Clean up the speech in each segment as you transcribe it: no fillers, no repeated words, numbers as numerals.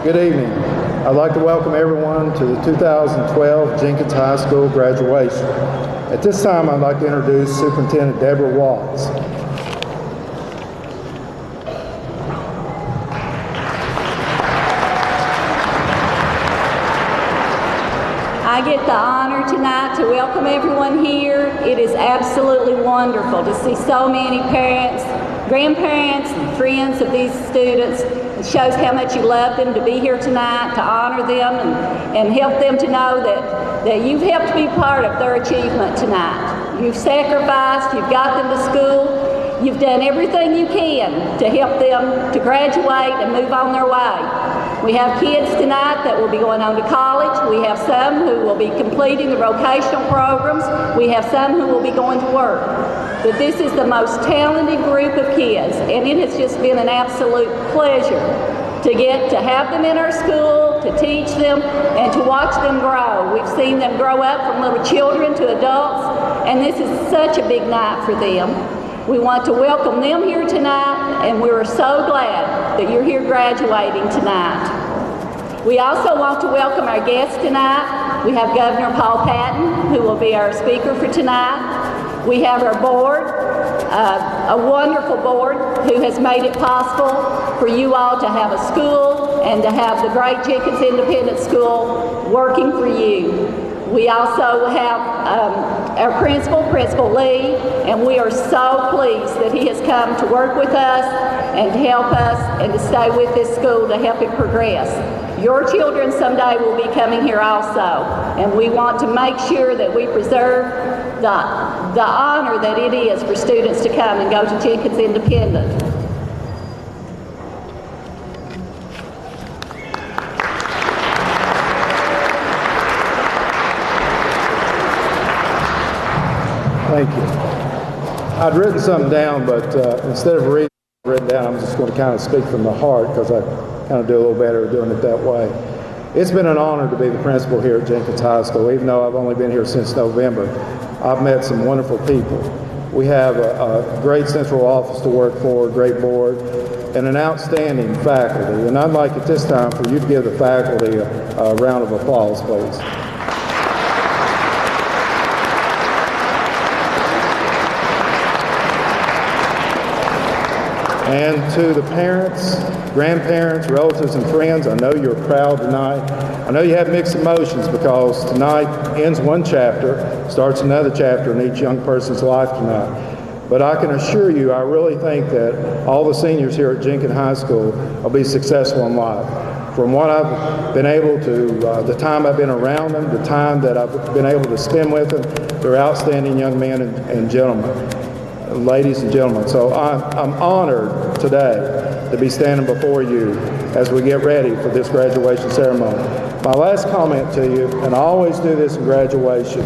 Good evening. I'd like to welcome everyone to the 2012 Jenkins High School graduation. At this time, I'd like to introduce Superintendent Deborah Watts. I get the honor tonight to welcome everyone here. It is absolutely wonderful to see so many parents, grandparents, and friends of these students. It shows how much you love them to be here tonight, to honor them and help them to know that you've helped be part of their achievement tonight. You've sacrificed, you've got them to school, you've done everything you can to help them to graduate and move on their way. We have kids tonight that will be going on to college. We have some who will be completing the vocational programs. We have some who will be going to work. But this is the most talented group of kids, and it has just been an absolute pleasure to get to have them in our school, to teach them, and to watch them grow. We've seen them grow up from little children to adults, and this is such a big night for them. We want to welcome them here tonight, and we're so glad that you're here graduating tonight. We also want to welcome our guests tonight. We have Governor Paul Patton, who will be our speaker for tonight. We have our board, a wonderful board who has made it possible for you all to have a school and to have the great Jenkins Independent School working for you. We also have our Principal Lee, and we are so pleased that he has come to work with us and to help us and to stay with this school to help it progress. Your children someday will be coming here also, and we want to make sure that we preserve the honor that it is for students to come and go to Jenkins Independent. Thank you. I'd written something down, but instead of reading it written down, I'm just going to kind of speak from the heart because I kind of do a little better doing it that way. It's been an honor to be the principal here at Jenkins High School, even though I've only been here since November. I've met some wonderful people. We have a great central office to work for, a great board, and an outstanding faculty. And I'd like at this time for you to give the faculty a round of applause, please. And to the parents, grandparents, relatives, and friends, I know you're proud tonight. I know you have mixed emotions because tonight ends one chapter, starts another chapter in each young person's life tonight. But I can assure you, I really think that all the seniors here at Jenkins High School will be successful in life. From what I've been able to, the time I've been around them, the time that I've been able to spend with them, they're outstanding young men and gentlemen. Ladies and gentlemen, so I'm honored today to be standing before you as we get ready for this graduation ceremony. My last comment to you, and I always do this in graduation,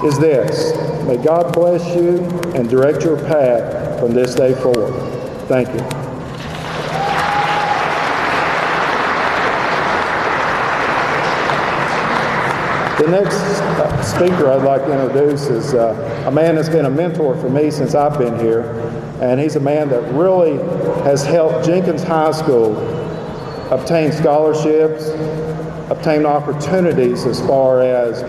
is this: may God bless you and direct your path from this day forward. Thank you. The next speaker I'd like to introduce is a man that's been a mentor for me since I've been here, and he's a man that really has helped Jenkins High School obtain scholarships, obtain opportunities as far as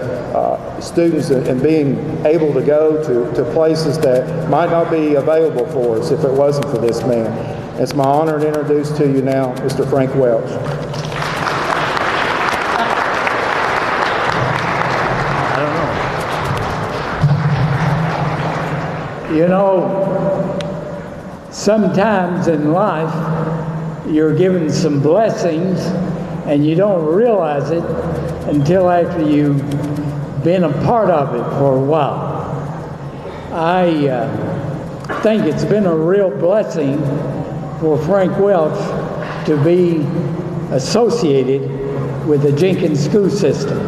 students and being able to go to places that might not be available for us if it wasn't for this man. It's my honor to introduce to you now Mr. Frank Welch. You know, sometimes in life you're given some blessings and you don't realize it until after you've been a part of it for a while. I think it's been a real blessing for Frank Welch to be associated with the Jenkins school system.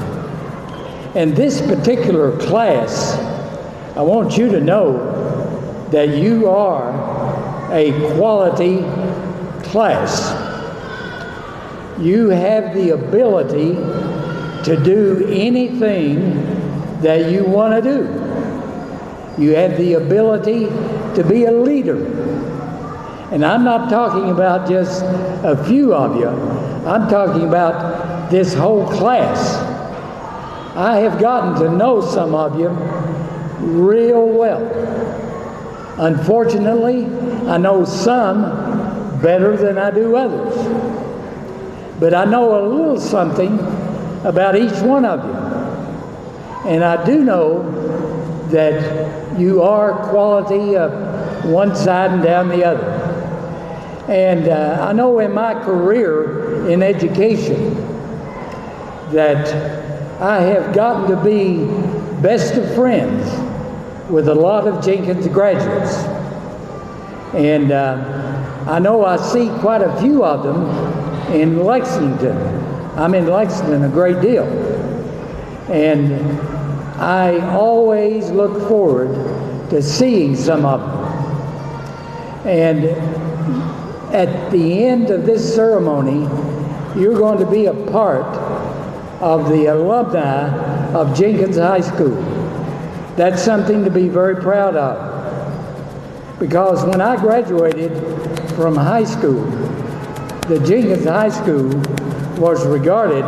And this particular class, I want you to know that you are a quality class. You have the ability to do anything that you want to do. You have the ability to be a leader. And I'm not talking about just a few of you. I'm talking about this whole class. I have gotten to know some of you real well. Unfortunately, I know some better than I do others. But I know a little something about each one of you. And I do know that you are quality of one side and down the other. And I know in my career in education that I have gotten to be best of friends with a lot of Jenkins graduates. And I know I see quite a few of them in Lexington. I'm in Lexington a great deal. And I always look forward to seeing some of them. And at the end of this ceremony, you're going to be a part of the alumni of Jenkins High School. That's something to be very proud of. Because when I graduated from high school, the Jenkins High School was regarded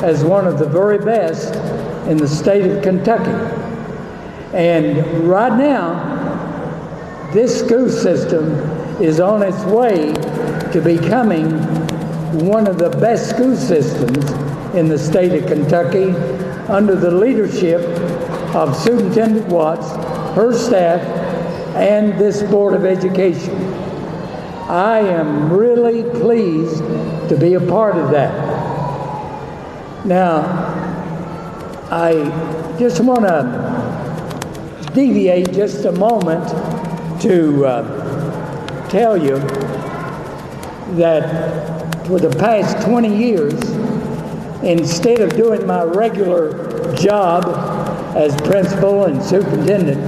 as one of the very best in the state of Kentucky. And right now, this school system is on its way to becoming one of the best school systems in the state of Kentucky under the leadership of Superintendent Watts, her staff, and this Board of Education. I am really pleased to be a part of that. Now, I just want to deviate just a moment to tell you that for the past 20 years, instead of doing my regular job as principal and superintendent,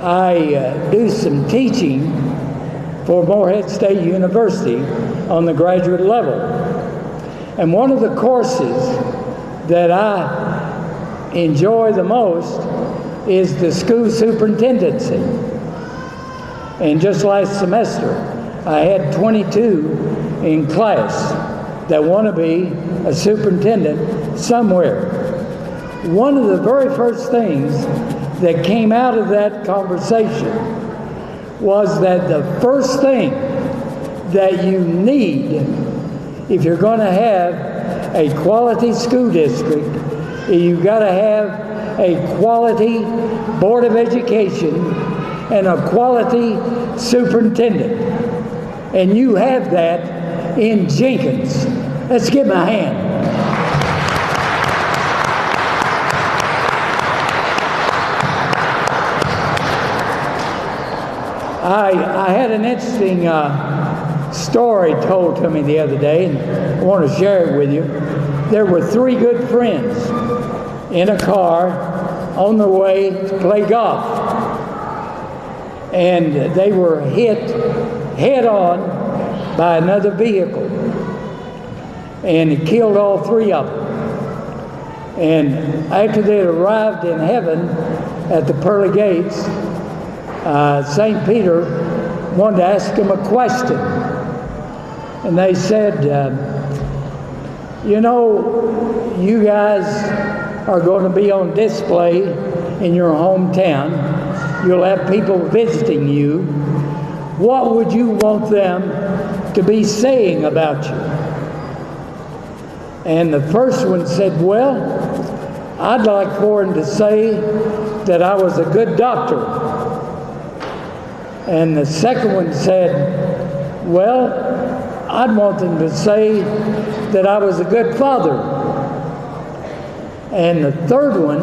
I do some teaching for Morehead State University on the graduate level. And one of the courses that I enjoy the most is the school superintendency. And just last semester, I had 22 in class that want to be a superintendent somewhere. One of the very first things that came out of that conversation was that the first thing that you need if you're going to have a quality school district, you've got to have a quality Board of Education and a quality superintendent. And you have that in Jenkins. Let's give him a hand. I had an interesting story told to me the other day, and I want to share it with you. There were three good friends in a car on their way to play golf. And they were hit head on by another vehicle. And it killed all three of them. And after they had arrived in heaven at the pearly gates, St. Peter wanted to ask them a question. And they said, you know, you guys are going to be on display in your hometown. You'll have people visiting you. What would you want them to be saying about you? And the first one said, well, I'd like for them to say that I was a good doctor. And the second one said, well, I'd want them to say that I was a good father. And the third one,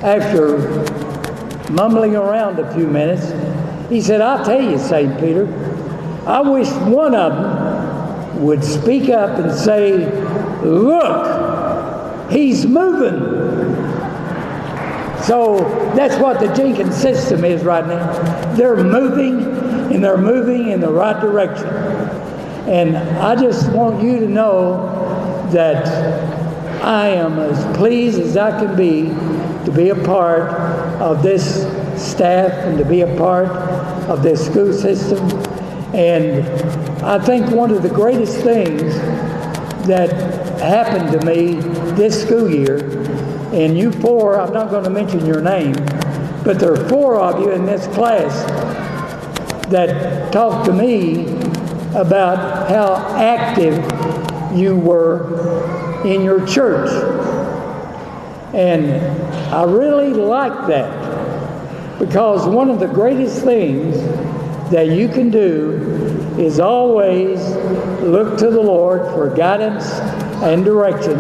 after mumbling around a few minutes, he said, I'll tell you, St. Peter, I wish one of them would speak up and say, look, he's moving. So that's what the Jenkins system is right now. They're moving, and they're moving in the right direction. And I just want you to know that I am as pleased as I can be to be a part of this staff and to be a part of this school system. And I think one of the greatest things that happened to me this school year, and you four, I'm not going to mention your name, but there are 4 of you in this class that talked to me about how active you were in your church. And I really like that, because one of the greatest things that you can do is always look to the Lord for guidance and direction.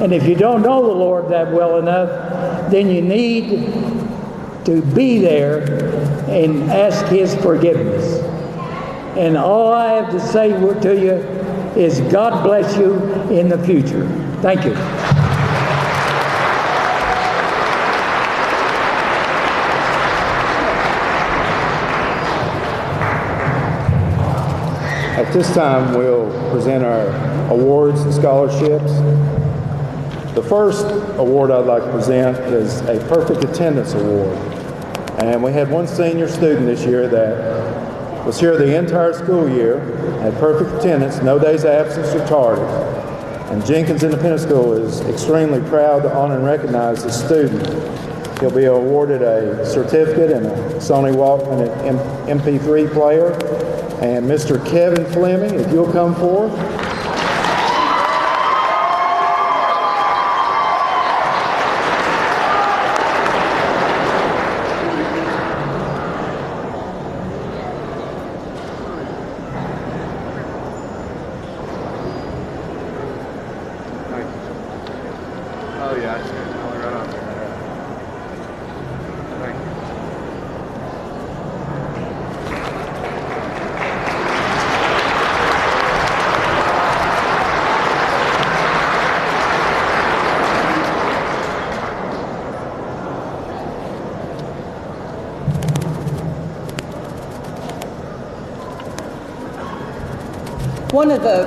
And if you don't know the Lord that well enough, then you need to be there and ask His forgiveness. And all I have to say to you is God bless you in the future. Thank you. At this time, we'll present our awards and scholarships. The first award I'd like to present is a Perfect Attendance Award. And we had one senior student this year that was here the entire school year, had perfect attendance, no days absence or tardy. And Jenkins Independent School is extremely proud to honor and recognize this student. He'll be awarded a certificate and a Sony Walkman MP3 player. And Mr. Kevin Fleming, if you'll come forward. Oh yeah, I see it. Right on there. Thank you. One of the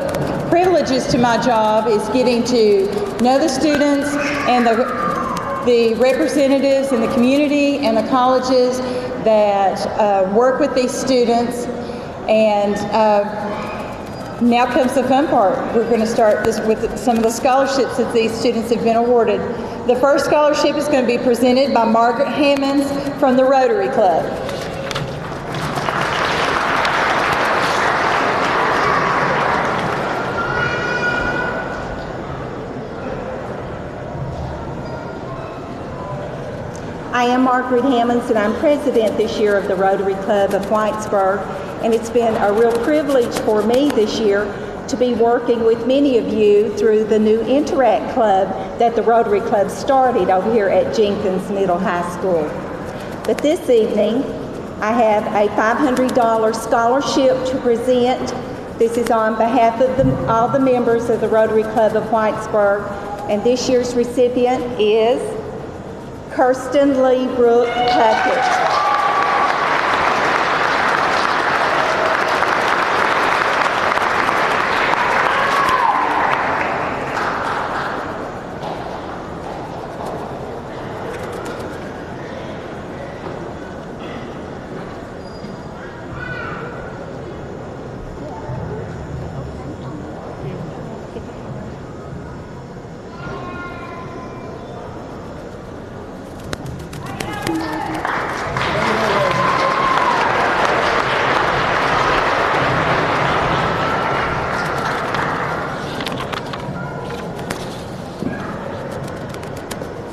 privileges to my job is getting to know the students and the representatives in the community and the colleges that work with these students. And now comes the fun part. We're going to start this with some of the scholarships that these students have been awarded. The first scholarship is going to be presented by Margaret Hammonds from the Rotary Club. I am Margaret Hammonds, and I'm president this year of the Rotary Club of Whitesburg, and it's been a real privilege for me this year to be working with many of you through the new Interact Club that the Rotary Club started over here at Jenkins Middle High School. But this evening, I have a $500 scholarship to present. This is on behalf of all the members of the Rotary Club of Whitesburg, and this year's recipient is Kirsten Lee Brooke Puckett.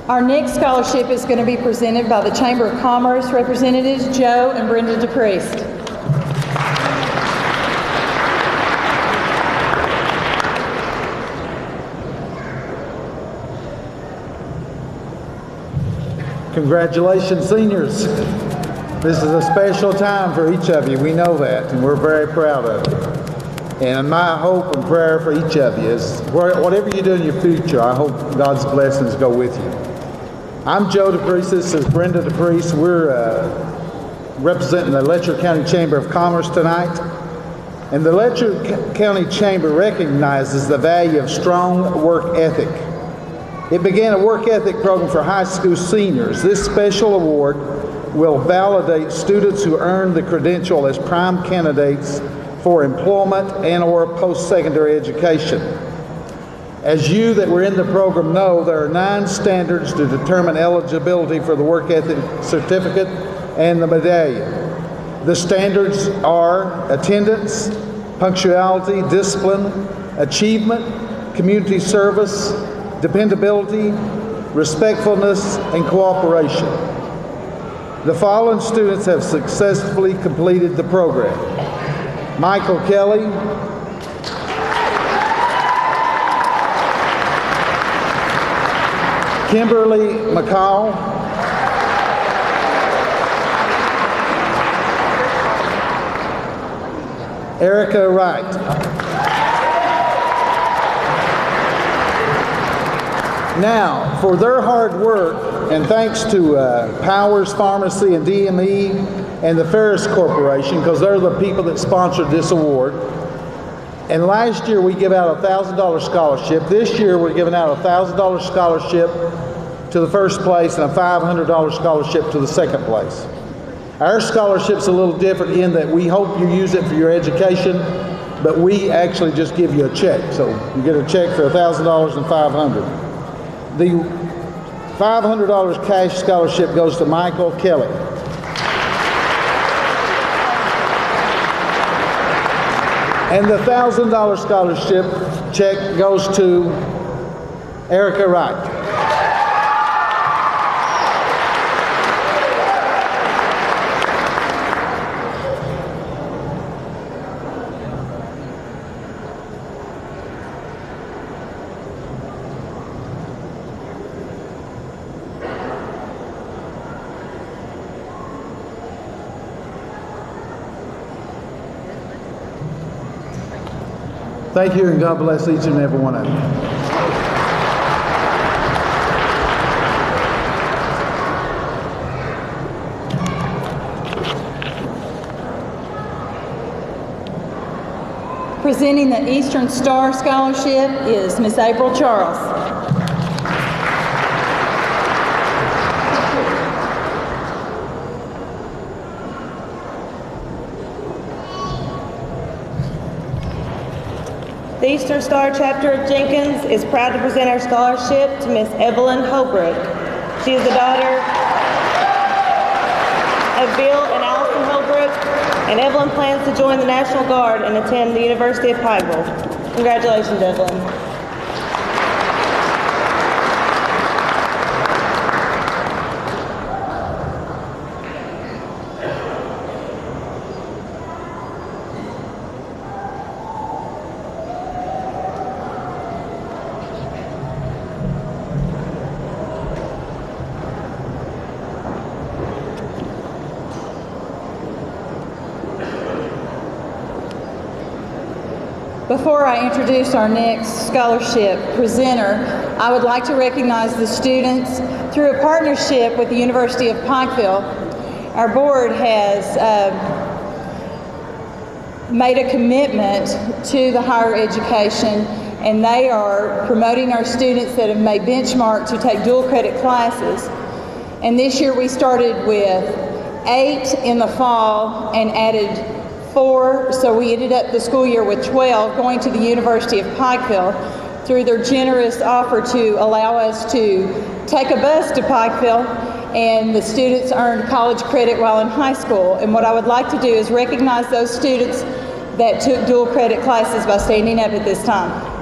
Our next scholarship is going to be presented by the Chamber of Commerce representatives, Joe and Brenda DePriest. Congratulations, seniors. This is a special time for each of you. We know that, and we're very proud of it. And my hope and prayer for each of you is whatever you do in your future, I hope God's blessings go with you. I'm Joe DePriest. This is Brenda DePriest. We're representing the Letcher County Chamber of Commerce tonight. And the Letcher County Chamber recognizes the value of strong work ethic. It began a work ethic program for high school seniors. This special award will validate students who earn the credential as prime candidates for employment and/or post-secondary education. As you that were in the program know, there are 9 standards to determine eligibility for the work ethic certificate and the medallion. The standards are attendance, punctuality, discipline, achievement, community service, dependability, respectfulness, and cooperation. The following students have successfully completed the program: Michael Kelly, Kimberly McCall, Erica Wright. Now, for their hard work, and thanks to Powers Pharmacy and DME and the Ferris Corporation, because they're the people that sponsored this award. And last year we give out a $1,000 scholarship. This year we're giving out a $1,000 scholarship to the first place and a $500 scholarship to the second place. Our scholarship's a little different in that we hope you use it for your education, but we actually just give you a check. So you get a check for $1,000 and $500. The $500 cash scholarship goes to Michael Kelly. And the $1,000 scholarship check goes to Erica Wright. Thank you, and God bless each and every one of you. Presenting the Eastern Star Scholarship is Miss April Charles. The Eastern Star chapter of Jenkins is proud to present our scholarship to Miss Evelyn Holbrook. She is the daughter of Bill and Allison Holbrook, and Evelyn plans to join the National Guard and attend the University of Pikeville. Congratulations, Evelyn. Before I introduce our next scholarship presenter, I would like to recognize the students through a partnership with the University of Pikeville. Our board has made a commitment to the higher education, and they are promoting our students that have made benchmark to take dual credit classes. And this year we started with 8 in the fall and added 4, so we ended up the school year with 12 going to the University of Pikeville through their generous offer to allow us to take a bus to Pikeville, and the students earned college credit while in high school. And what I would like to do is recognize those students that took dual credit classes by standing up at this time.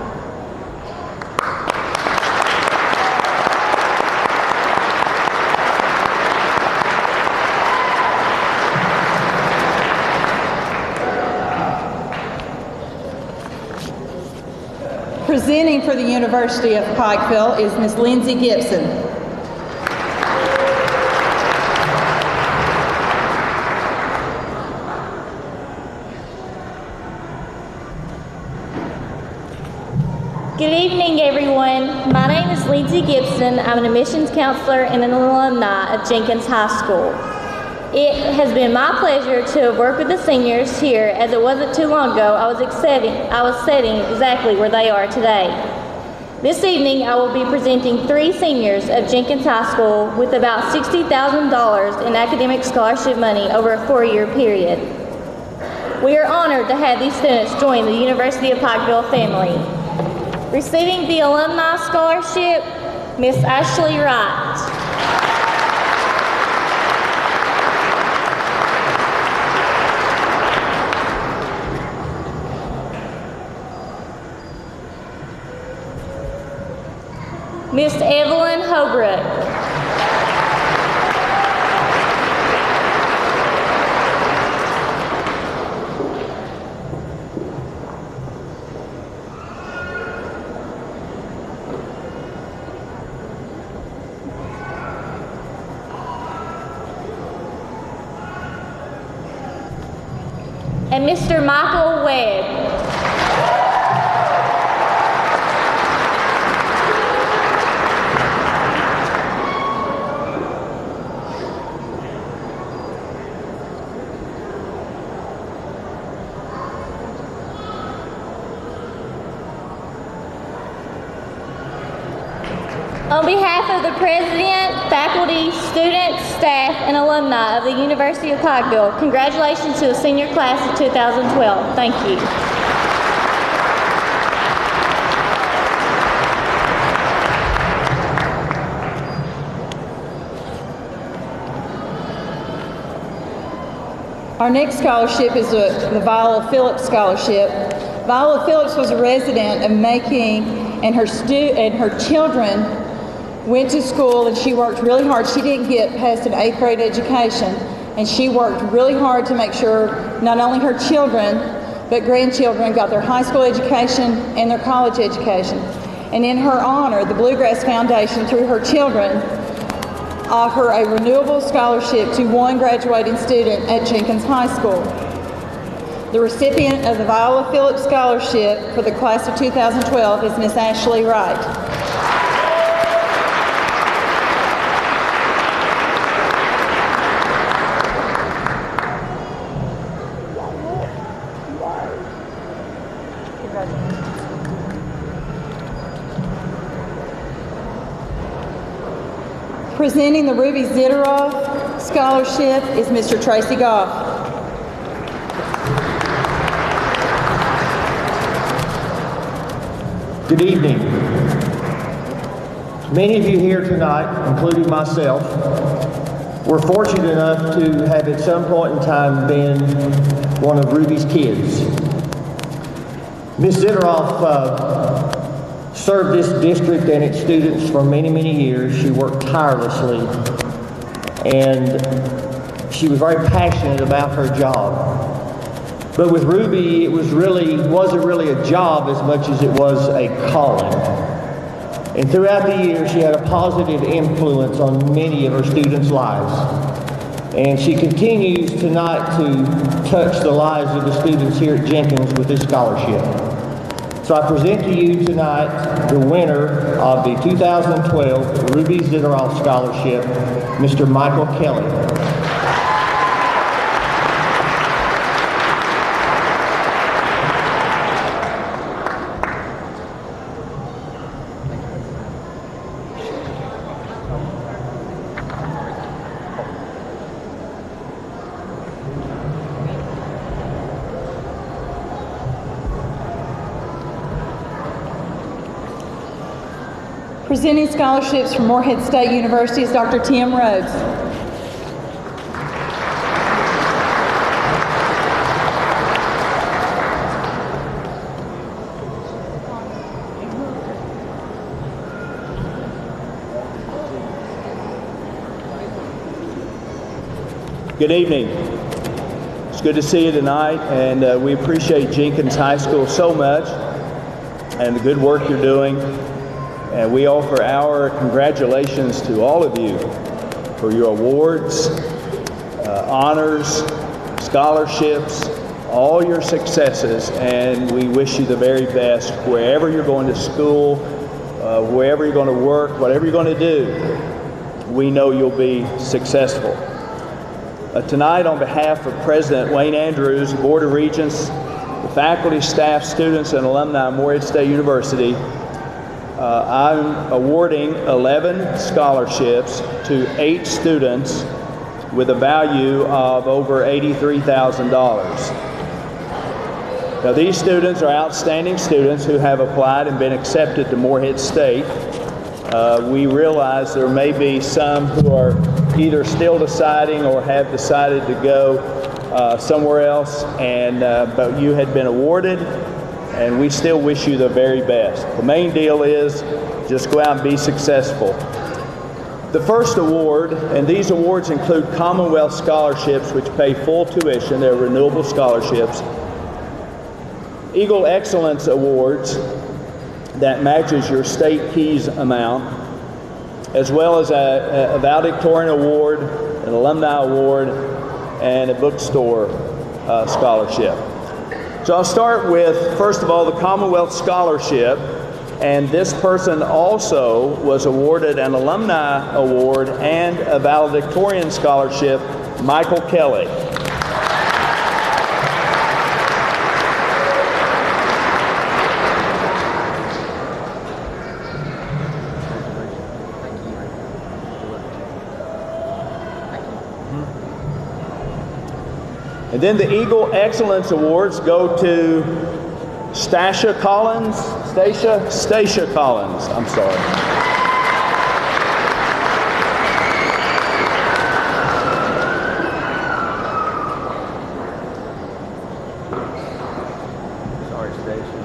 Presenting for the University of Pikeville is Ms. Lindsay Gibson. Good evening, everyone. My name is Lindsay Gibson. I'm an admissions counselor and an alumni of Jenkins High School. It has been my pleasure to have worked with the seniors here, as it wasn't too long ago I was sitting exactly where they are today. This evening I will be presenting 3 seniors of Jenkins High School with about $60,000 in academic scholarship money over a 4-year period. We are honored to have these students join the University of Pikeville family. Receiving the Alumni Scholarship, Miss Ashley Wright. Miss Evelyn Holbrook. And Mr. Michael Webb. On behalf of the President, faculty, students, staff, and alumni of the University of Pikeville, congratulations to the senior class of 2012. Thank you. Our next scholarship is the Viola Phillips Scholarship. Viola Phillips was a resident of Macon, and her children went to school, and she worked really hard. She didn't get past an 8th grade education, and she worked really hard to make sure not only her children but grandchildren got their high school education and their college education. And in her honor, the Bluegrass Foundation, through her children, offer a renewable scholarship to one graduating student at Jenkins High School. The recipient of the Viola Phillips Scholarship for the class of 2012 is Miss Ashley Wright. Presenting the Ruby Ziteroff Scholarship is Mr. Tracy Goff. Good evening. Many of you here tonight, including myself, were fortunate enough to have at some point in time been one of Ruby's kids. Ms. Ziteroff served this district and its students for many, many years. She worked tirelessly, and she was very passionate about her job. But with Ruby, it wasn't really a job as much as it was a calling. And throughout the years, she had a positive influence on many of her students' lives. And she continues tonight to touch the lives of the students here at Jenkins with this scholarship. So I present to you tonight the winner of the 2012 Ruby Ziteroff Scholarship, Mr. Michael Kelly. Presenting scholarships from Morehead State University is Dr. Tim Rhodes. Good evening. It's good to see you tonight, and we appreciate Jenkins High School so much and the good work you're doing. And we offer our congratulations to all of you for your awards, honors, scholarships, all your successes, and we wish you the very best wherever you're going to school, wherever you're going to work, whatever you're going to do. We know you'll be successful. Tonight, on behalf of President Wayne Andrews, Board of Regents, the faculty, staff, students, and alumni of Morehead State University, I'm awarding 11 scholarships to 8 students with a value of over $83,000. Now, these students are outstanding students who have applied and been accepted to Morehead State. We realize there may be some who are either still deciding or have decided to go somewhere else, but you had been awarded, and we still wish you the very best. The main deal is just go out and be successful. The first award, and these awards include Commonwealth scholarships, which pay full tuition. They're renewable scholarships. Eagle Excellence Awards, that matches your state keys amount, as well as a valedictorian award, an alumni award, and a bookstore scholarship. So I'll start with, first of all, the Commonwealth Scholarship, and this person also was awarded an alumni award and a valedictorian scholarship, Michael Kelly. And then the Eagle Excellence Awards go to Stacia Collins, I'm sorry. Sorry, Stacia.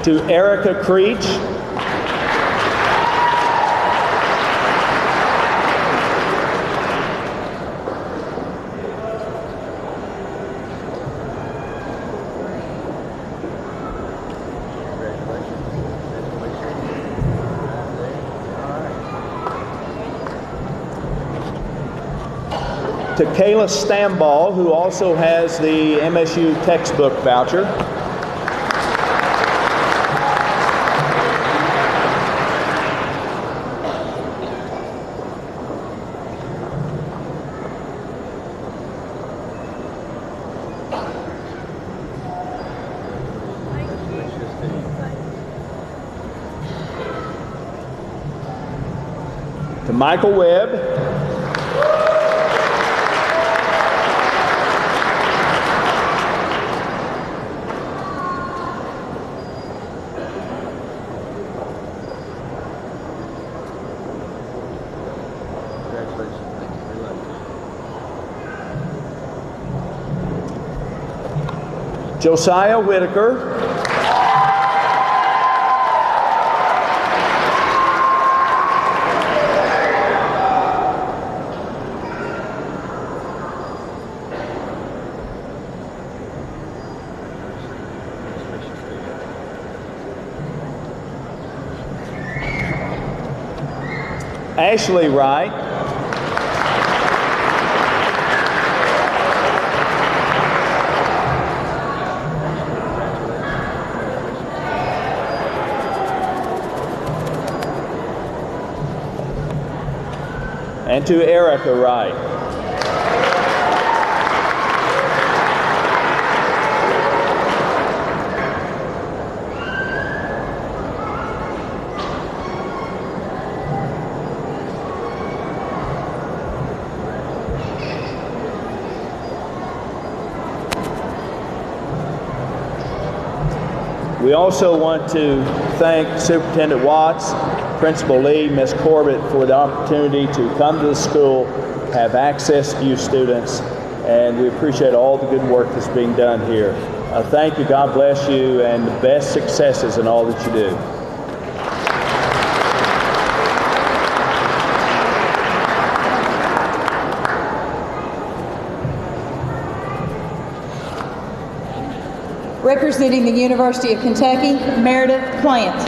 To Erica Creech. To Kayla Stamball, who also has the MSU textbook voucher. To Michael Webb. Josiah Whitaker. Ashley Wright. And to Erica Wright. We also want to thank Superintendent Watts, Principal Lee, Ms. Corbett for the opportunity to come to the school, have access to you students, and we appreciate all the good work that's being done here. Thank you, God bless you, and the best successes in all that you do. Representing the University of Kentucky, Meredith Plant.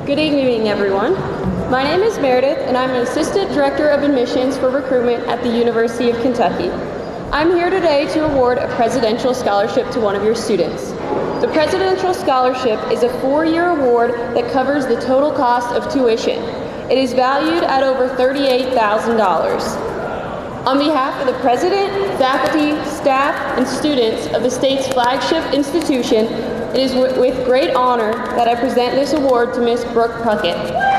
Good evening, everyone. My name is Meredith, and I'm an Assistant Director of Admissions for Recruitment at the University of Kentucky. I'm here today to award a Presidential Scholarship to one of your students. The Presidential Scholarship is a 4-year award that covers the total cost of tuition. It is valued at over $38,000. On behalf of the President, faculty, staff, and students of the state's flagship institution, it is with great honor that I present this award to Ms. Brooke Puckett.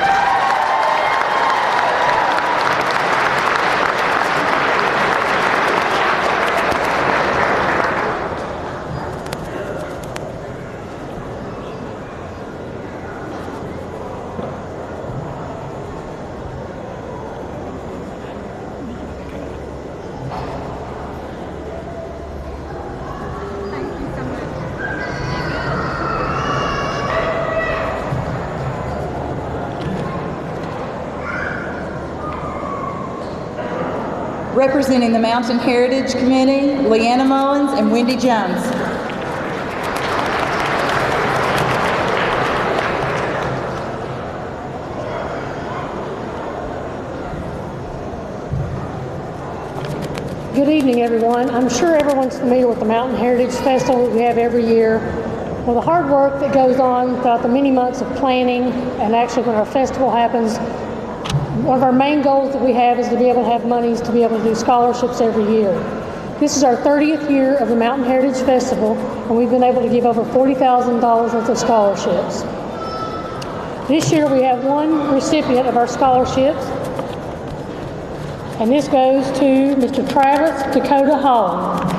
Representing the Mountain Heritage Committee, Leanna Mullins and Wendy Jones. Good evening, everyone. I'm sure everyone's familiar with the Mountain Heritage Festival that we have every year. Well, the hard work that goes on throughout the many months of planning, and actually when our festival happens, one of our main goals that we have is to be able to have monies to be able to do scholarships every year. This is our 30th year of the Mountain Heritage Festival, and we've been able to give over $40,000 worth of scholarships. This year we have one recipient of our scholarships, and this goes to Mr. Travis Dakota Holland.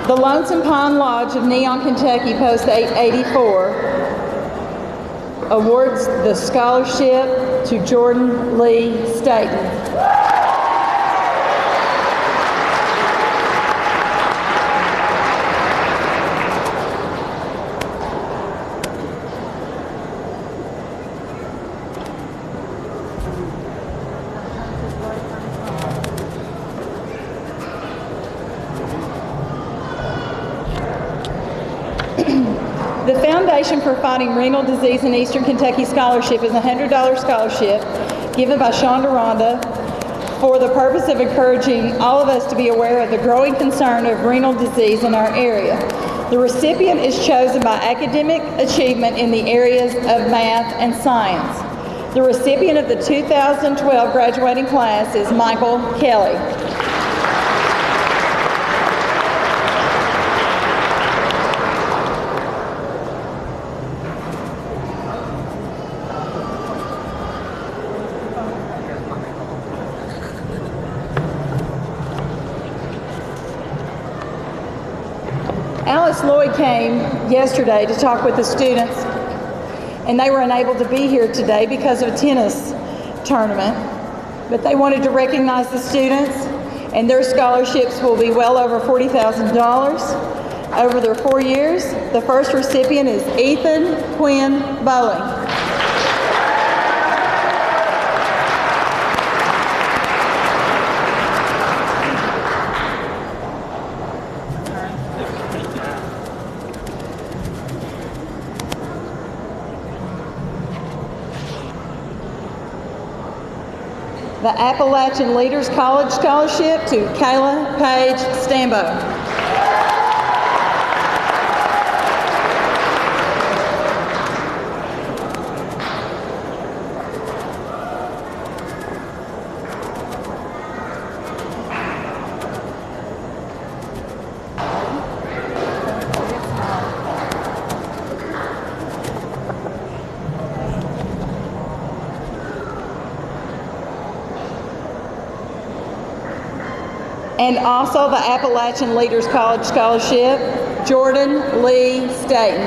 The Lonesome Pine Lodge of Neon, Kentucky, Post 884, awards the scholarship to Jordan Lee Staten. The Foundation for Fighting Renal Disease in Eastern Kentucky Scholarship is a $100 scholarship given by Shonda Rhonda for the purpose of encouraging all of us to be aware of the growing concern of renal disease in our area. The recipient is chosen by academic achievement in the areas of math and science. The recipient of the 2012 graduating class is Michael Kelly. Alice Lloyd came yesterday to talk with the students, and they were unable to be here today because of a tennis tournament, but they wanted to recognize the students, and their scholarships will be well over $40,000 over their 4 years. The first recipient is Ethan Quinn Bowling. The Appalachian Leaders College Scholarship to Kayla Page Stambo. And also the Appalachian Leaders College Scholarship, Jordan Lee Staten.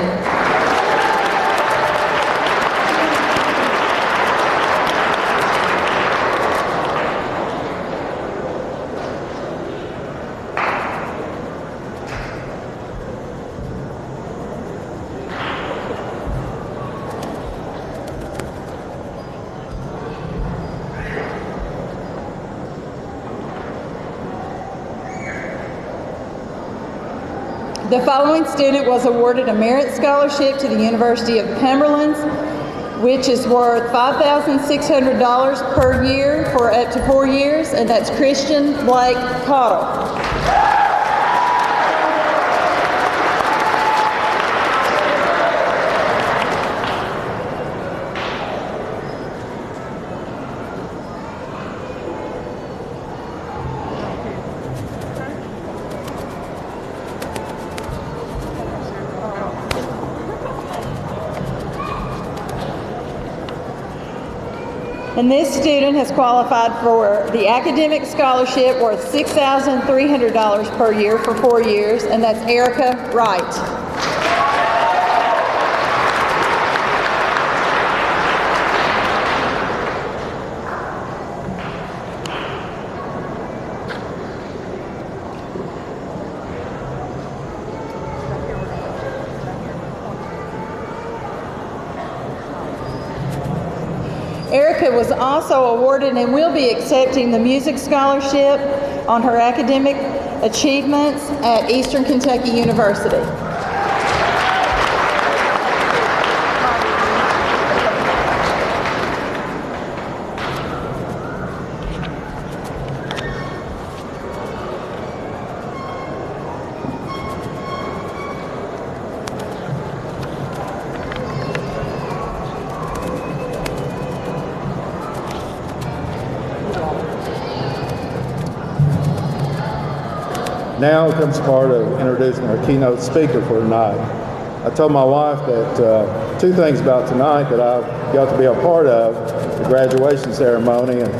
The following student was awarded a merit scholarship to the University of Cumberland, which is worth $5,600 per year for up to 4 years, and that's Christian Blake Cottle. And this student has qualified for the academic scholarship worth $6,300 per year for 4 years, and that's Erica Wright. Erica was also awarded and will be accepting the music scholarship on her academic achievements at Eastern Kentucky University. Now comes part of introducing our keynote speaker for tonight. I told my wife that two things about tonight that I got to be a part of, the graduation ceremony and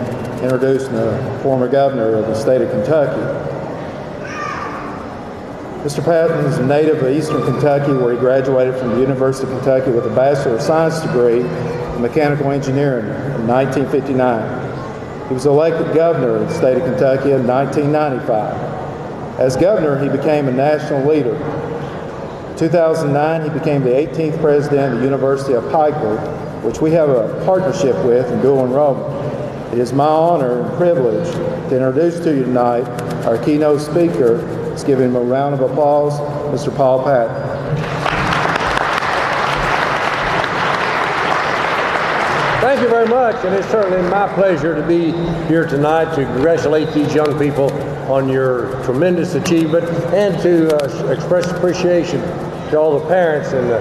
introducing the former governor of the state of Kentucky. Mr. Patton is a native of Eastern Kentucky, where he graduated from the University of Kentucky with a Bachelor of Science degree in mechanical engineering in 1959. He was elected governor of the state of Kentucky in 1995. As governor, he became a national leader. In 2009, he became the 18th president of the University of Pikeville, which we have a partnership with in dual enrollment. It is my honor and privilege to introduce to you tonight our keynote speaker. Let's give him a round of applause, Mr. Paul Patton. Thank you very much, and it's certainly my pleasure to be here tonight to congratulate these young people on your tremendous achievement and to express appreciation to all the parents and the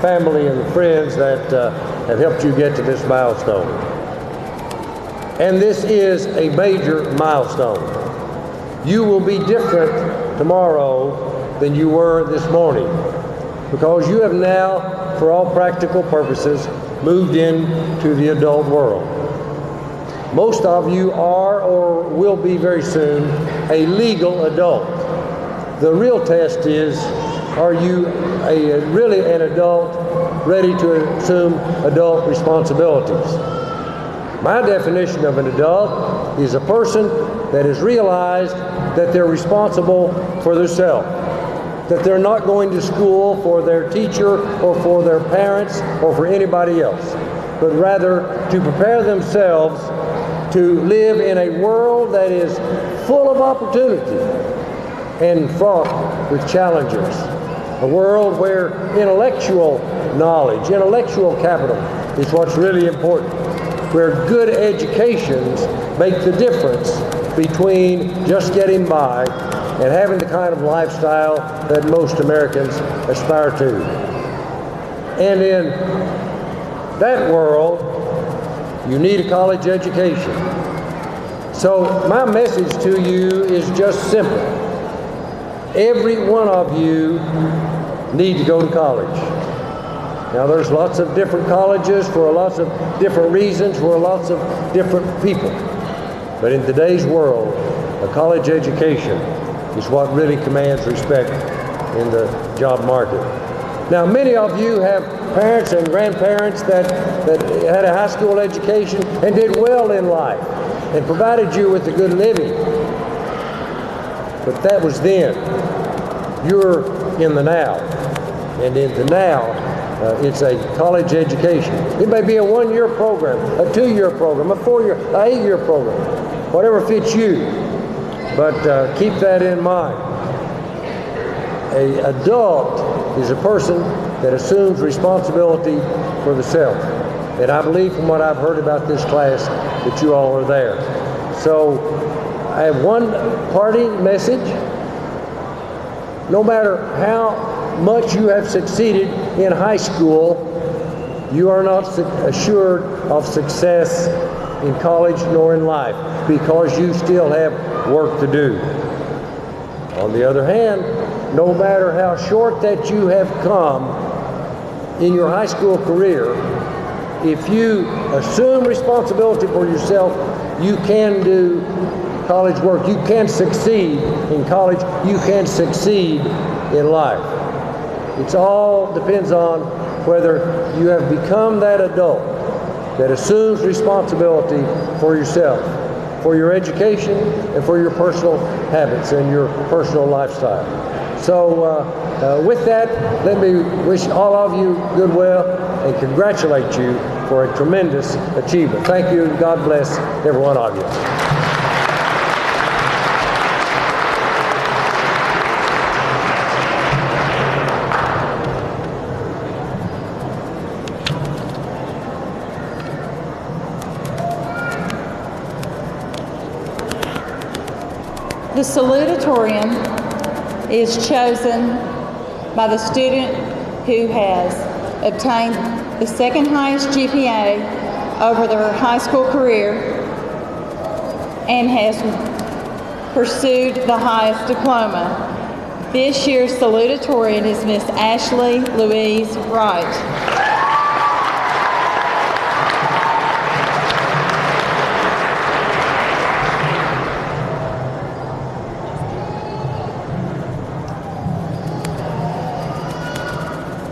family and the friends that have helped you get to this milestone. And this is a major milestone. You will be different tomorrow than you were this morning, because you have now, for all practical purposes, moved into the adult world. Most of you are or will be very soon a legal adult. The real test is, are you really an adult ready to assume adult responsibilities? My definition of an adult is a person that has realized that they're responsible for themselves, that they're not going to school for their teacher or for their parents or for anybody else, but rather to prepare themselves to live in a world that is full of opportunity and fraught with challenges. A world where intellectual knowledge, intellectual capital is what's really important, where good educations make the difference between just getting by and having the kind of lifestyle that most Americans aspire to. And in that world, you need a college education. So my message to you is just simple. Every one of you need to go to college. Now there's lots of different colleges for lots of different reasons, for lots of different people. But in today's world, a college education is what really commands respect in the job market. Now, many of you have parents and grandparents that had a high school education and did well in life and provided you with a good living. But that was then. You're in the now. And in the now, it's a college education. It may be a 1-year program, a 2-year program, a 4-year, an 8-year program, whatever fits you. But keep that in mind. An adult is a person that assumes responsibility for the self. And I believe from what I've heard about this class that you all are there. So I have one parting message. No matter how much you have succeeded in high school, you are not assured of success in college nor in life, because you still have work to do. On the other hand, no matter how short that you have come in your high school career, if you assume responsibility for yourself, you can do college work. You can succeed in college. You can succeed in life. It all depends on whether you have become that adult that assumes responsibility for yourself, for your education, and for your personal habits and your personal lifestyle. So with that, let me wish all of you goodwill and congratulate you for a tremendous achievement. Thank you, and God bless every one of you. The salutatorian is chosen by the student who has obtained the second highest GPA over their high school career and has pursued the highest diploma. This year's salutatorian is Miss Ashley Louise Wright.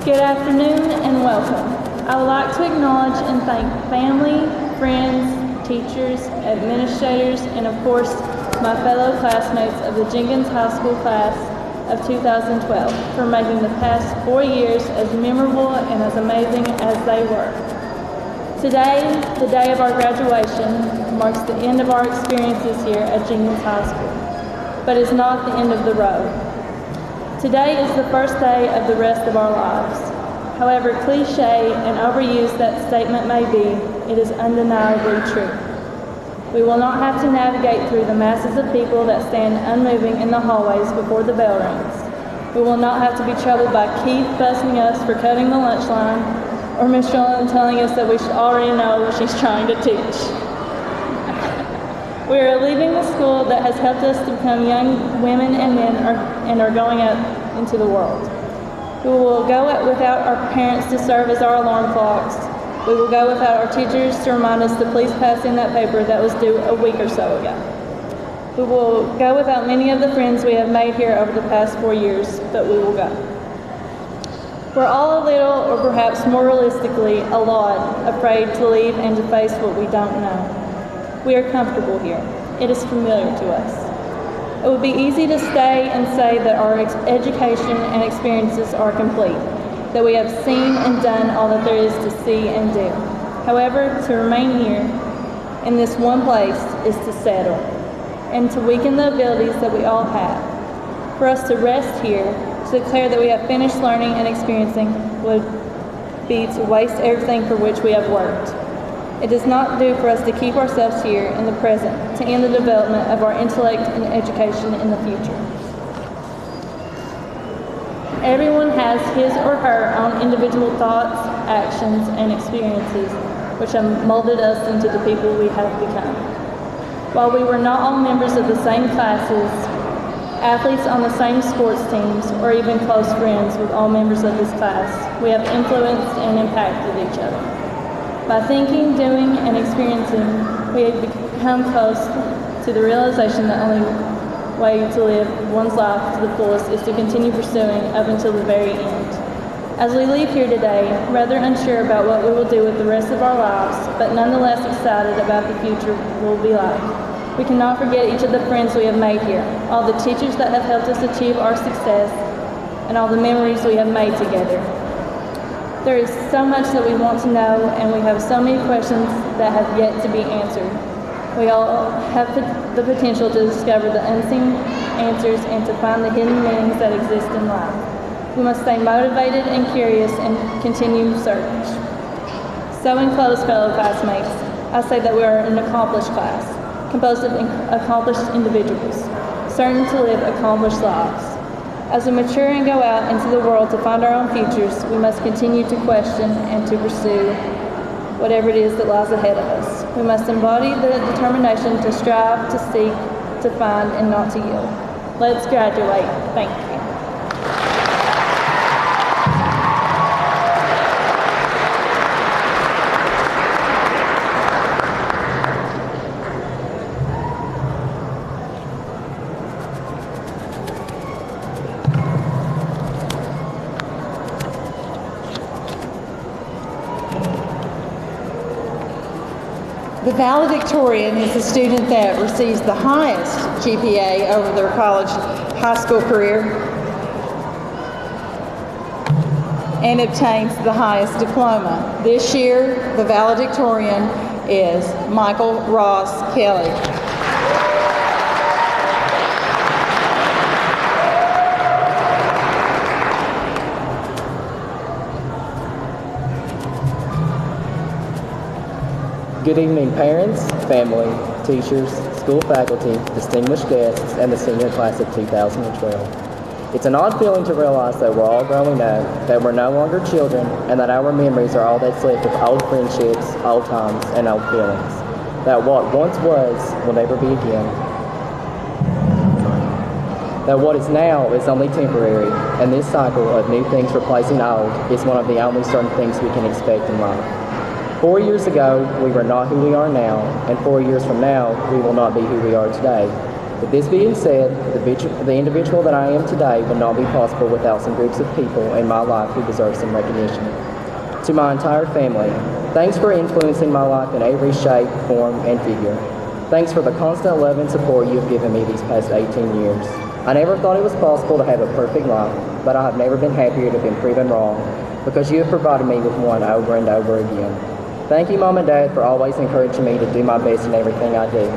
Good afternoon and welcome. I would like to acknowledge and thank family, friends, teachers, administrators, and of course, my fellow classmates of the Jenkins High School class of 2012 for making the past 4 years as memorable and as amazing as they were. Today, the day of our graduation, marks the end of our experiences here at Jenkins High School, but it's not the end of the road. Today is the first day of the rest of our lives. However cliche and overused that statement may be, it is undeniably true. We will not have to navigate through the masses of people that stand unmoving in the hallways before the bell rings. We will not have to be troubled by Keith fussing us for cutting the lunch line, or Miss Jolan telling us that we should already know what she's trying to teach. We are leaving the school that has helped us to become young women and men and are going out into the world. We will go without our parents to serve as our alarm clocks. We will go without our teachers to remind us to please pass in that paper that was due a week or so ago. We will go without many of the friends we have made here over the past 4 years, but we will go. We're all a little, or perhaps more realistically, a lot, afraid to leave and to face what we don't know. We are comfortable here. It is familiar to us. It would be easy to stay and say that our education and experiences are complete, that we have seen and done all that there is to see and do. However, to remain here in this one place is to settle and to weaken the abilities that we all have. For us to rest here, to declare that we have finished learning and experiencing, would be to waste everything for which we have worked. It does not do for us to keep ourselves here in the present, to end the development of our intellect and education in the future. Everyone has his or her own individual thoughts, actions, and experiences, which have molded us into the people we have become. While we were not all members of the same classes, athletes on the same sports teams, or even close friends with all members of this class, we have influenced and impacted each other. By thinking, doing, and experiencing, we have become close to the realization that the only way to live one's life to the fullest is to continue pursuing up until the very end. As we leave here today, rather unsure about what we will do with the rest of our lives, but nonetheless excited about the future will be like, we cannot forget each of the friends we have made here, all the teachers that have helped us achieve our success, and all the memories we have made together. There is so much that we want to know, and we have so many questions that have yet to be answered. We all have the potential to discover the unseen answers and to find the hidden meanings that exist in life. We must stay motivated and curious and continue search. So in close, fellow classmates, I say that we are an accomplished class, composed of accomplished individuals, certain to live accomplished lives. As we mature and go out into the world to find our own futures, we must continue to question and to pursue whatever it is that lies ahead of us. We must embody the determination to strive, to seek, to find, and not to yield. Let's graduate. Thank you. The valedictorian is the student that receives the highest GPA over their high school career and obtains the highest diploma. This year, the valedictorian is Michael Ross Kelly. Good evening, parents, family, teachers, school faculty, distinguished guests, and the senior class of 2012. It's an odd feeling to realize that we're all growing up, that we're no longer children, and that our memories are all that's left of old friendships, old times, and old feelings. That what once was will never be again. That what is now is only temporary, and this cycle of new things replacing old is one of the only certain things we can expect in life. 4 years ago, we were not who we are now, and 4 years from now, we will not be who we are today. With this being said, the individual that I am today would not be possible without some groups of people in my life who deserve some recognition. To my entire family, thanks for influencing my life in every shape, form, and figure. Thanks for the constant love and support you have given me these past 18 years. I never thought it was possible to have a perfect life, but I have never been happier to have been proven wrong, because you have provided me with one over and over again. Thank you, Mom and Dad, for always encouraging me to do my best in everything I do.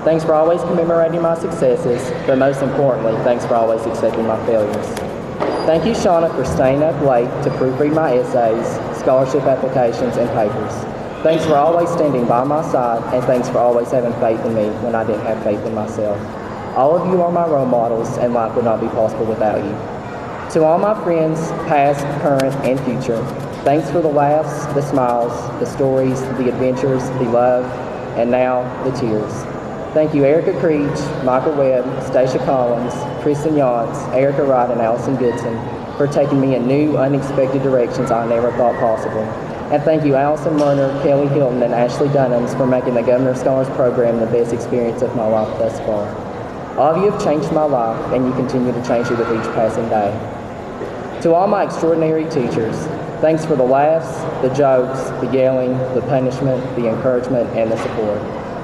Thanks for always commemorating my successes, but most importantly, thanks for always accepting my failures. Thank you, Shauna, for staying up late to proofread my essays, scholarship applications, and papers. Thanks for always standing by my side, and thanks for always having faith in me when I didn't have faith in myself. All of you are my role models, and life would not be possible without you. To all my friends, past, current, and future, thanks for the laughs, the smiles, the stories, the adventures, the love, and now the tears. Thank you, Erica Creech, Michael Webb, Stacia Collins, Kristen Yance, Erica Wright, and Allison Goodson for taking me in new, unexpected directions I never thought possible. And thank you, Allison Lerner, Kelly Hilton, and Ashley Dunhams for making the Governor Scholars Program the best experience of my life thus far. All of you have changed my life, and you continue to change it with each passing day. To all my extraordinary teachers, thanks for the laughs, the jokes, the yelling, the punishment, the encouragement, and the support.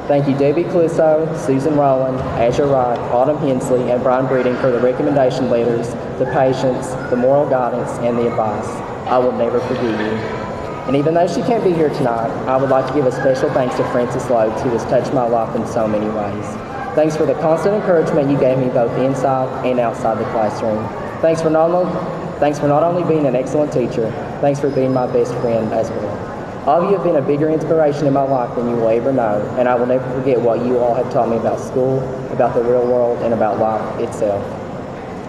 Thank you, Debbie Clissow, Susan Rowland, Asher Wright, Autumn Hensley, and Brian Breeding for the recommendation letters, the patience, the moral guidance, and the advice. I will never forget you. And even though she can't be here tonight, I would like to give a special thanks to Frances Loads, who has touched my life in so many ways. Thanks for the constant encouragement you gave me both inside and outside the classroom. Thanks for not only being an excellent teacher, thanks for being my best friend as well. All of you have been a bigger inspiration in my life than you will ever know, and I will never forget what you all have taught me about school, about the real world, and about life itself.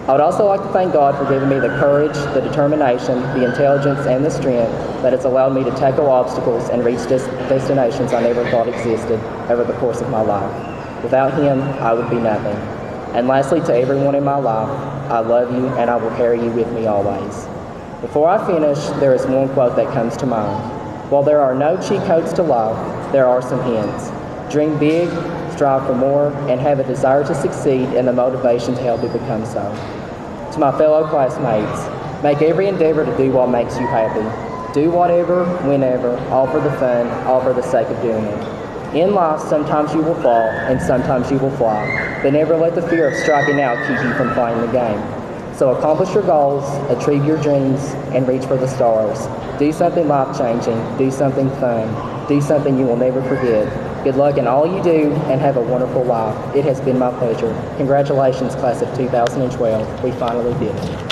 I would also like to thank God for giving me the courage, the determination, the intelligence, and the strength that has allowed me to tackle obstacles and reach destinations I never thought existed over the course of my life. Without Him, I would be nothing. And lastly, to everyone in my life, I love you and I will carry you with me always. Before I finish, there is one quote that comes to mind. While there are no cheat codes to life, there are some hints. Dream big, strive for more, and have a desire to succeed and the motivation to help you become so. To my fellow classmates, make every endeavor to do what makes you happy. Do whatever, whenever, all for the fun, all for the sake of doing it. In life, sometimes you will fall and sometimes you will fly, but never let the fear of striking out keep you from playing the game. So accomplish your goals, achieve your dreams, and reach for the stars. Do something life-changing, do something fun, do something you will never forget, Good luck in all you do and have a wonderful life. It has been my pleasure. Congratulations, class of 2012. We finally did it.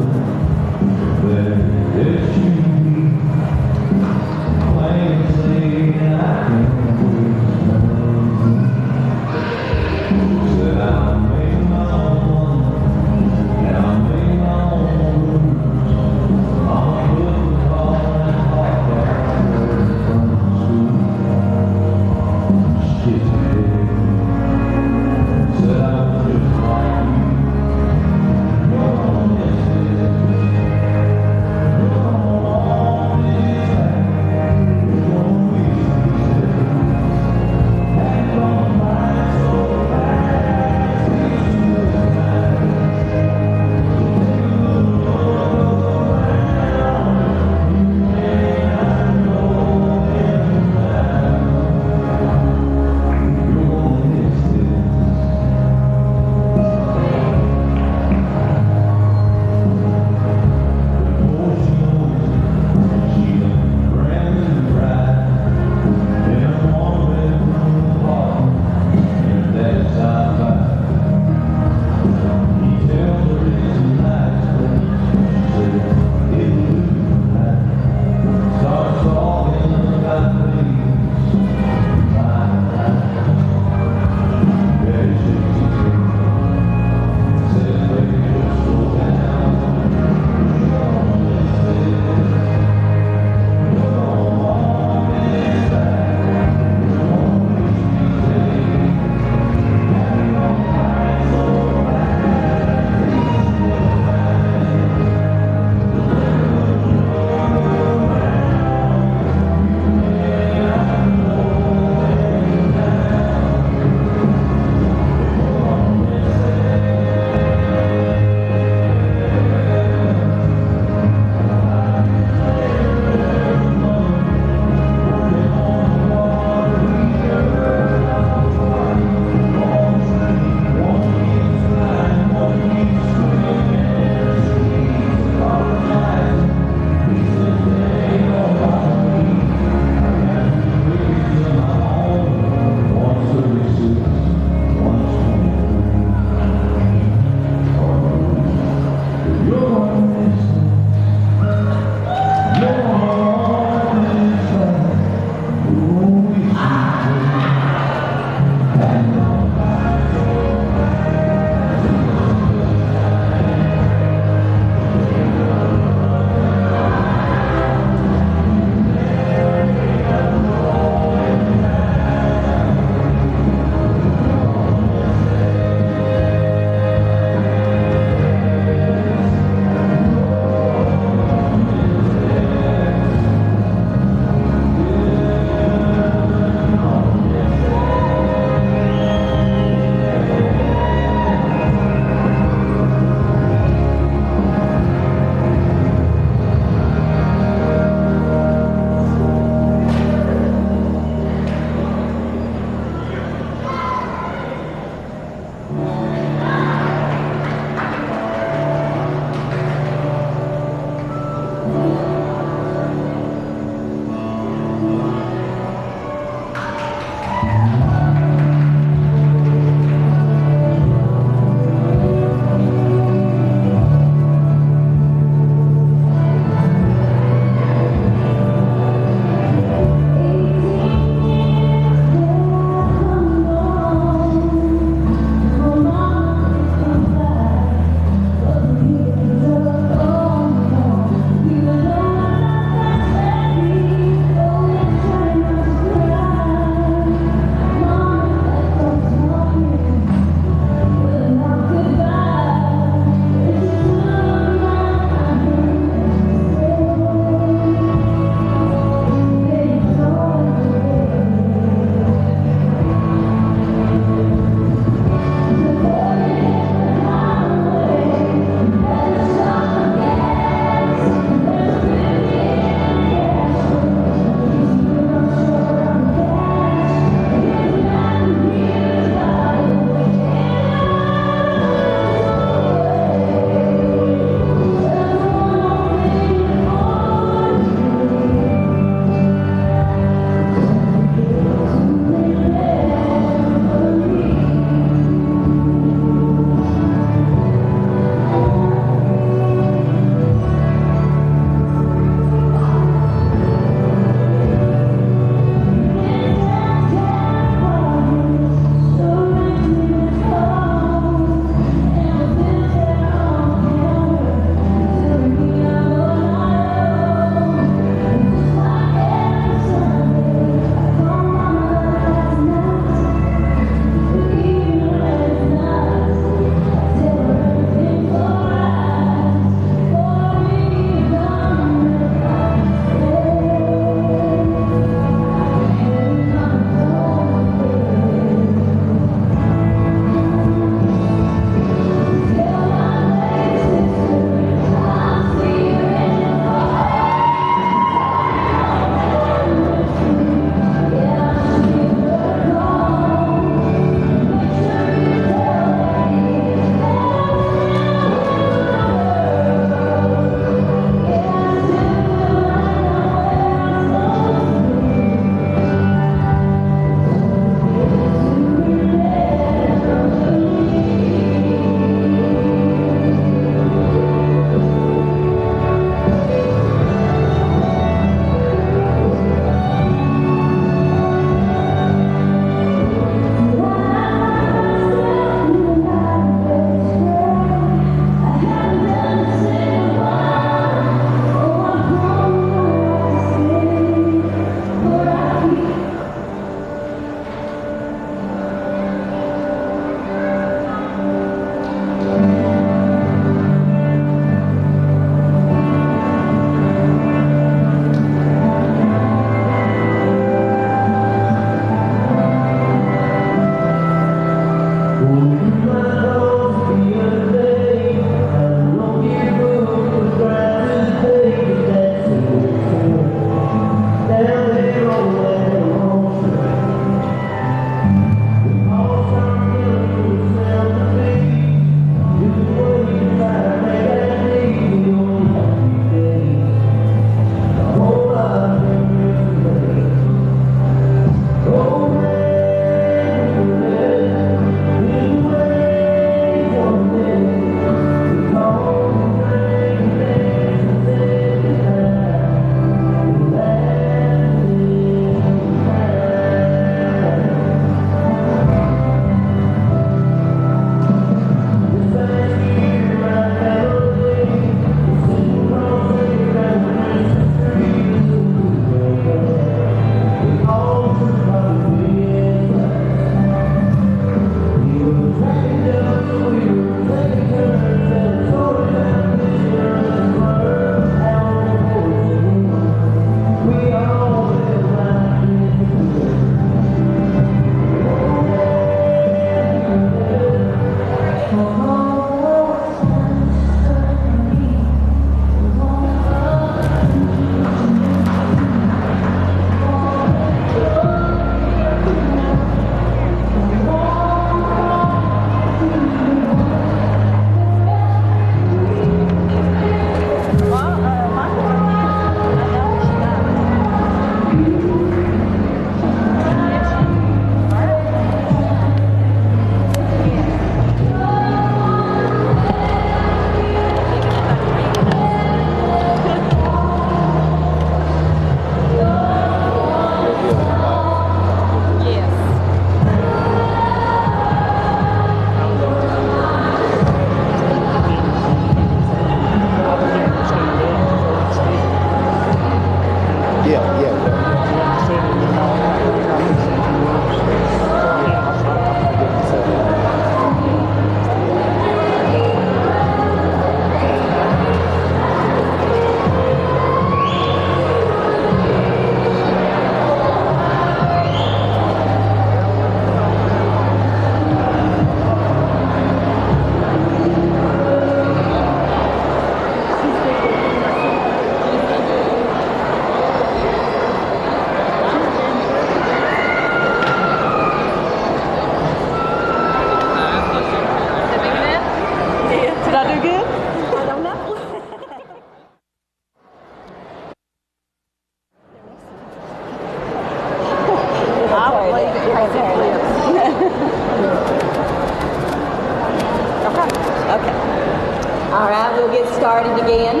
All right, we'll get started again.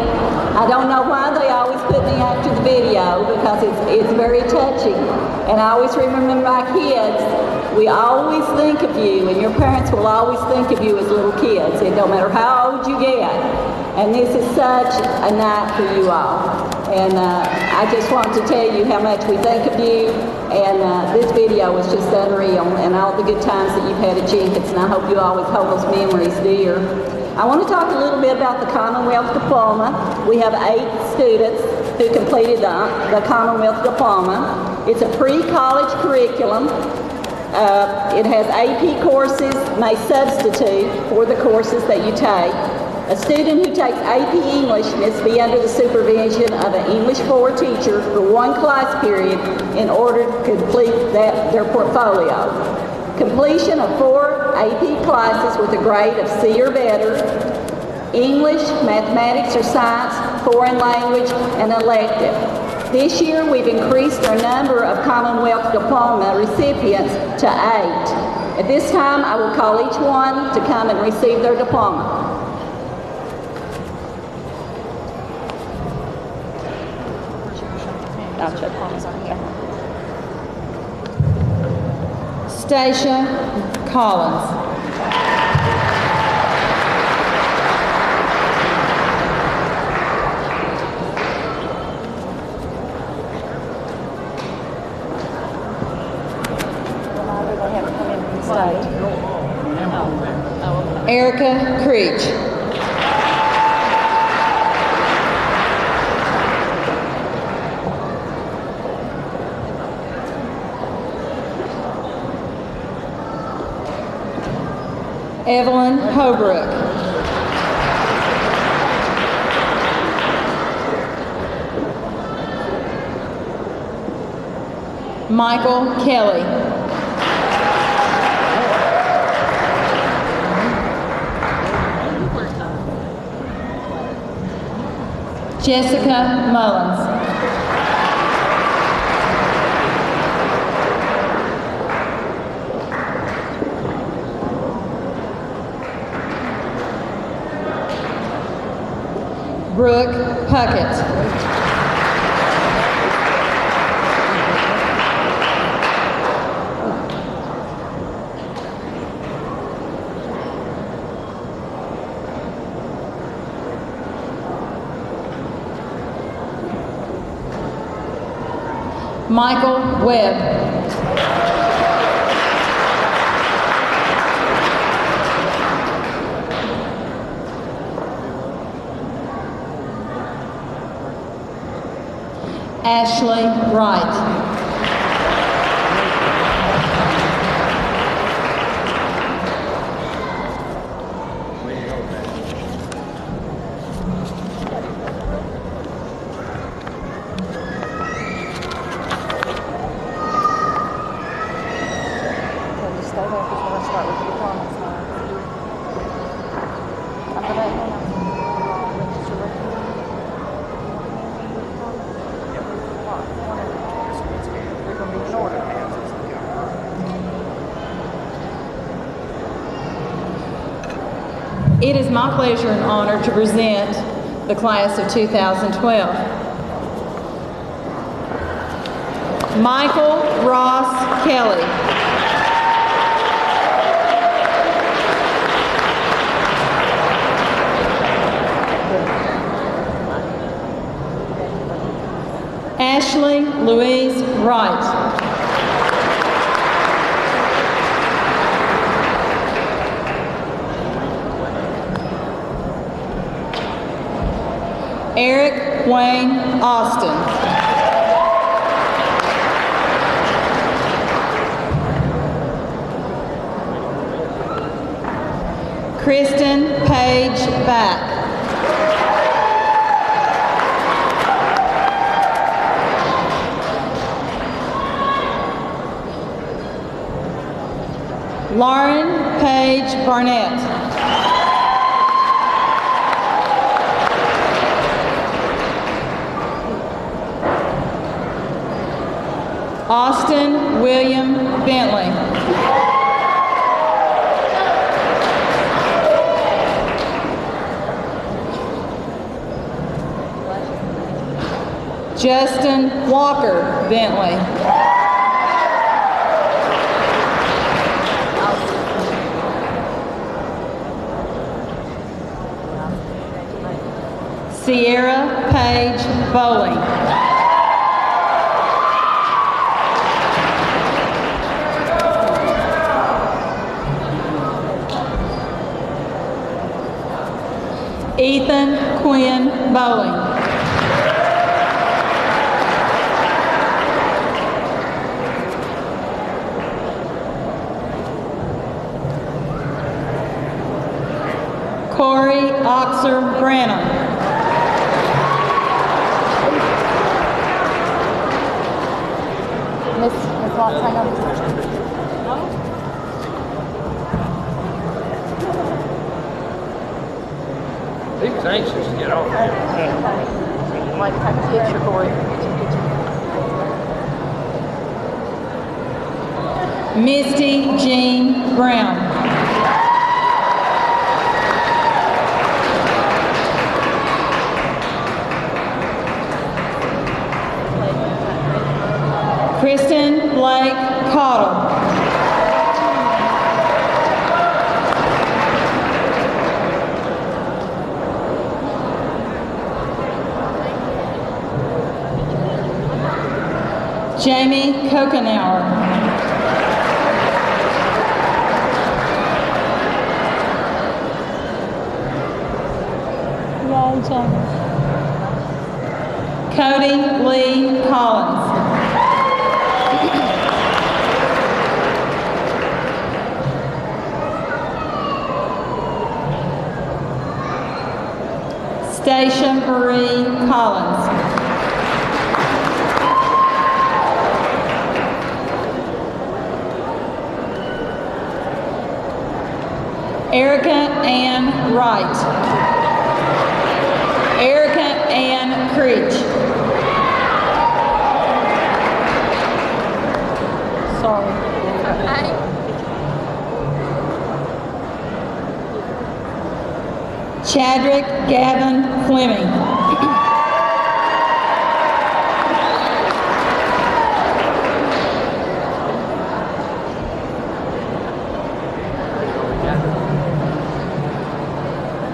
I don't know why they always put me after the video because it's very touching. And I always remember my kids, we always think of you, and your parents will always think of you as little kids. It don't matter how old you get. And this is such a night for you all. And I just want to tell you how much we think of you. And this video was just unreal, and all the good times that you've had at Jenkins. And I hope you always hold those memories dear. I want to talk a little bit about the Commonwealth Diploma. We have 8 students who completed the Commonwealth Diploma. It's a pre-college curriculum. It has AP courses, may substitute for the courses that you take. A student who takes AP English must be under the supervision of an English 4 teacher for 1 class period in order to complete their portfolio. Completion of 4 AP classes with a grade of C or better, English, mathematics or science, foreign language, and elective. This year we've increased our number of Commonwealth Diploma recipients to 8. At this time I will call each one to come and receive their diploma. Stacia Collins. Erica Creech. Evelyn Holbrook. Michael Kelly. Jessica Mullins. Brooke Puckett. Michael Webb. Ashley Wright. It is my pleasure and honor to present the class of 2012. Michael Ross Kelly. Ashley Louise Wright. Eric Wayne Austin. Kristen Paige Back. Lauren Paige Barnett. Austin William Bentley. Justin Walker Bentley. Sierra Paige Bowling. Ethan Quinn Bowling. Corey Oxer Branham. Miss Watts, hang on. He was anxious to get off. Like, take a picture, Corey. Misty Jean Brown. Kristen Blake Cottle. Jamie Kokenauer. Yay, Jamie. Cody Lee Collins. Stacia Marie Collins. Erica Ann Wright. Erica Ann Creech. Sorry. Chadrick Gavin Fleming.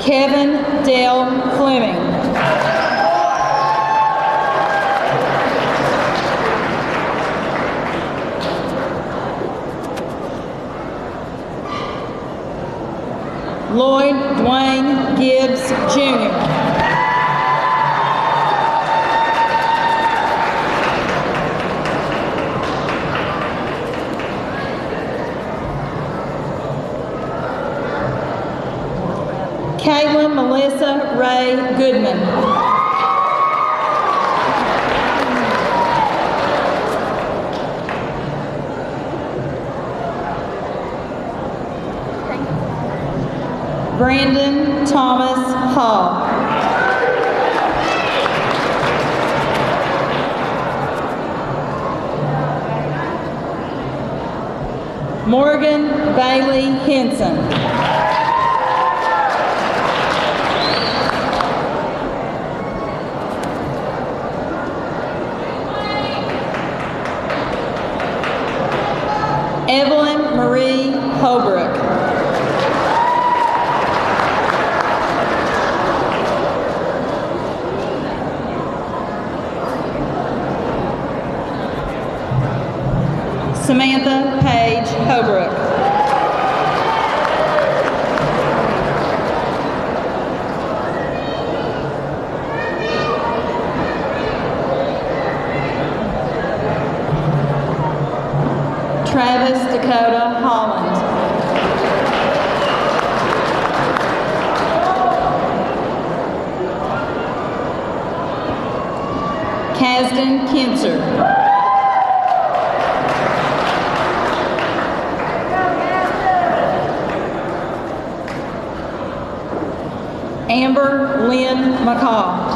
Kevin Dale Fleming. Lloyd Dwayne Gibbs Jr. Caitlin Melissa Ray Goodman. Brandon Thomas Hall. Morgan Bailey Henson. Evelyn Marie Holbrook. Samantha Page Holbrook. Travis Dakota Holland. Kasdan Kinzer. Amber Lynn McCall.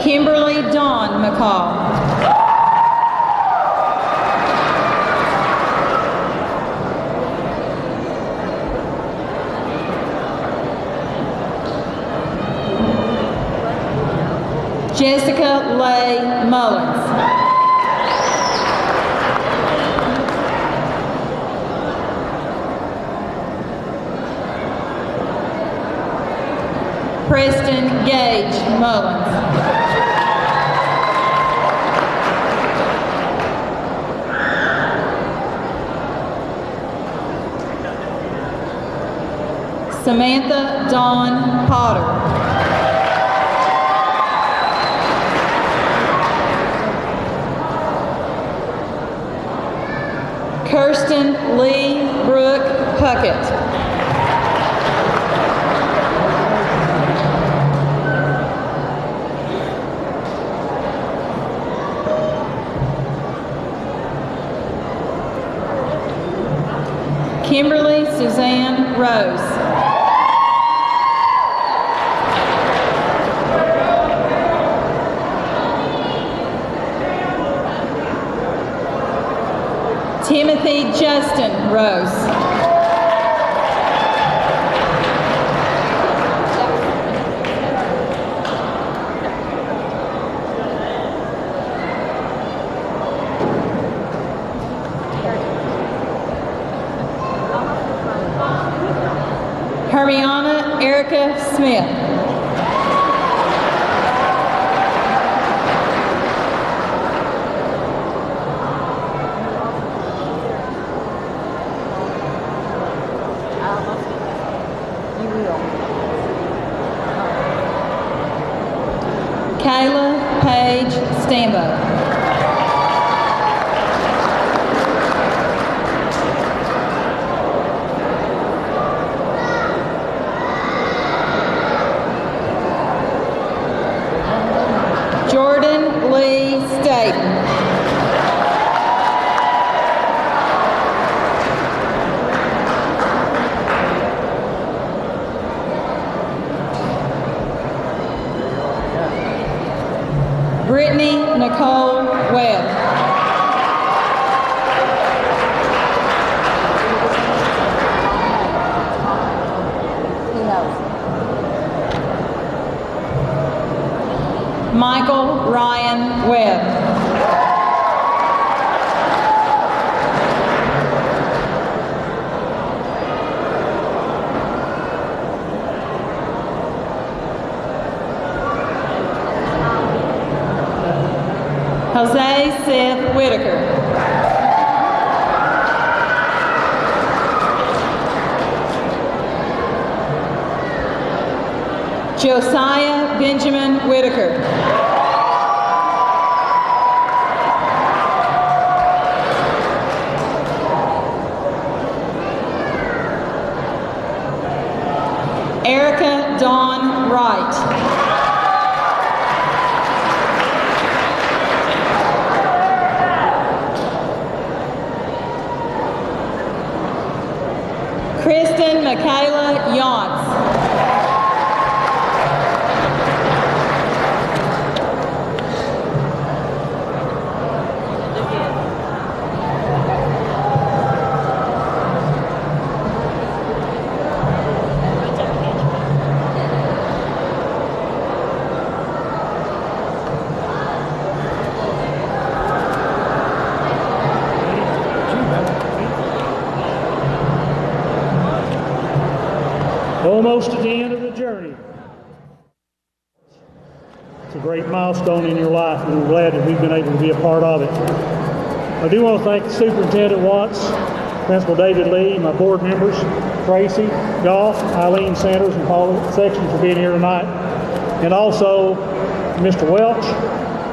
Kimberly Dawn McCall. Preston Gage Mullins. Samantha Dawn Potter. Kirsten Lee Brooke Puckett. Kimberly Suzanne Rose. Timothy Justin Rose. Hermiona Erica Smith. Kayla Paige Stambo. Jordan Lee Staten. Brittany Nicole Webb. Michael Ryan Webb. Jose Seth Whitaker. Josiah Benjamin Whitaker. Erica Dawn Wright. Kristen Michaela Yance. Almost at the end of the journey. It's a great milestone in your life, and we're glad that we've been able to be a part of it. I do want to thank the superintendent once, Principal David Lee, my board members, Tracy Goff, Eileen Sanders, and Paul Sexton for being here tonight, and also Mr. Welch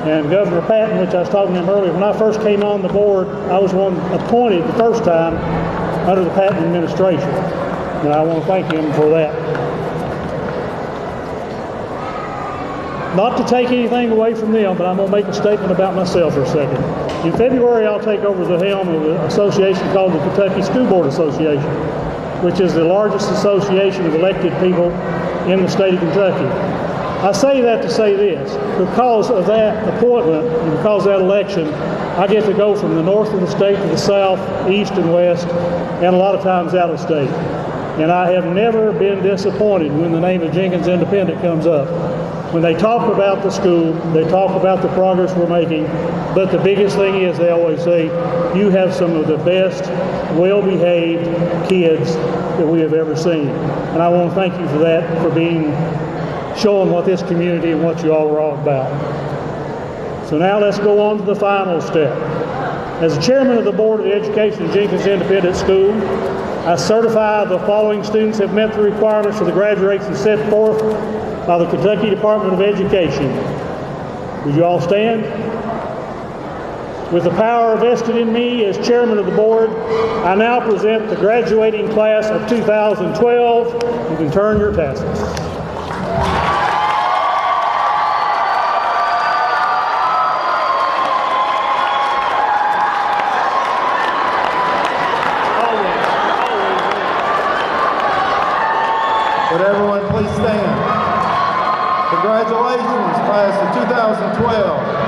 and Governor Patton, which I was talking to him earlier. When I first came on the board, I was one appointed the first time under the Patton administration. And I want to thank him for that. Not to take anything away from them, but I'm going to make a statement about myself for a second. In February, I'll take over the helm of an association called the Kentucky School Board Association, which is the largest association of elected people in the state of Kentucky. I say that to say this: because of that appointment and because of that election, I get to go from the north of the state to the south, east and west, and a lot of times out of state. And I have never been disappointed when the name of Jenkins Independent comes up. When they talk about the school, they talk about the progress we're making, but the biggest thing is they always say, you have some of the best, well-behaved kids that we have ever seen. And I want to thank you for that, for being showing what this community and what you all are all about. So now let's go on to the final step. As the chairman of the Board of Education at Jenkins Independent School, I certify the following students have met the requirements for the graduation set forth by the Kentucky Department of Education. Would you all stand? With the power vested in me as chairman of the board, I now present the graduating class of 2012. You can turn your tassels. Would everyone please stand? Congratulations, class of 2012.